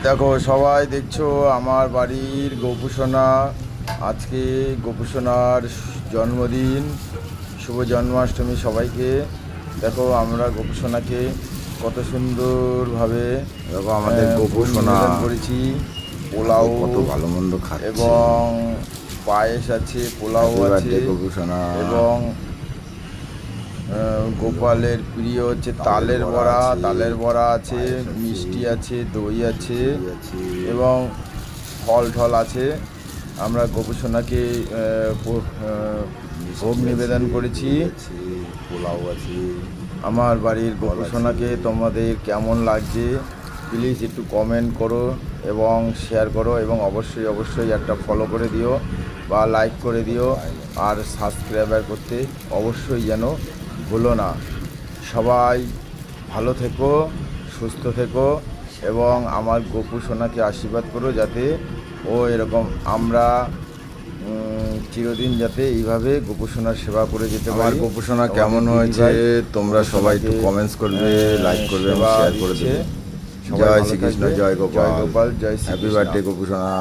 দেখো সবাই দেখছো আমার বাড়ির গোপুসোনা। আজকে গোপুসোনার জন্মদিন, শুভ জন্মাষ্টমী সবাইকে। দেখো আমরা গোপুসোনাকে কত সুন্দরভাবে দেখো আমাদের গোপুসোনা নিবেদন করেছি। পোলাও কত ভালো মন্দ খাচ্ছে এবং পায়েস আছে, পোলাও আছে গোপুসোনা এবং গোপালের প্রিয় হচ্ছে তালের বড়া। তালের বড়া আছে, মিষ্টি আছে, দই আছে এবং ফল ঠল আছে। আমরা গোপুসোনাকে ভোগ নিবেদন করেছি। পোলাও আছে। আমার বাড়ির গোপুসোনাকে তোমাদের কেমন লাগছে প্লিজ একটু কমেন্ট করো এবং শেয়ার করো এবং অবশ্যই অবশ্যই একটা ফলো করে দিও বা লাইক করে দিও, আর সাবস্ক্রাইবার করতে অবশ্যই যেন ভুলো না। সবাই ভালো থেকো, সুস্থ থেকো এবং আমার গোপুসোনাকে আশীর্বাদ করো যাতে ও এরকম আমরা চিরদিন যাতে এইভাবে গোপুসোনার সেবা করে যেতে পারি। আমার গোপুসোনা কেমন হয়েছে তোমরা সবাই একটু কমেন্টস করবে, লাইক করবে, শেয়ার করে দেবে। জয় শ্রীকৃষ্ণ, জয় গোপাল, জয় গোপাল, জয় হ্যাপি শ্রীকৃষ্ণ। বার্থডে গোপুসোনা।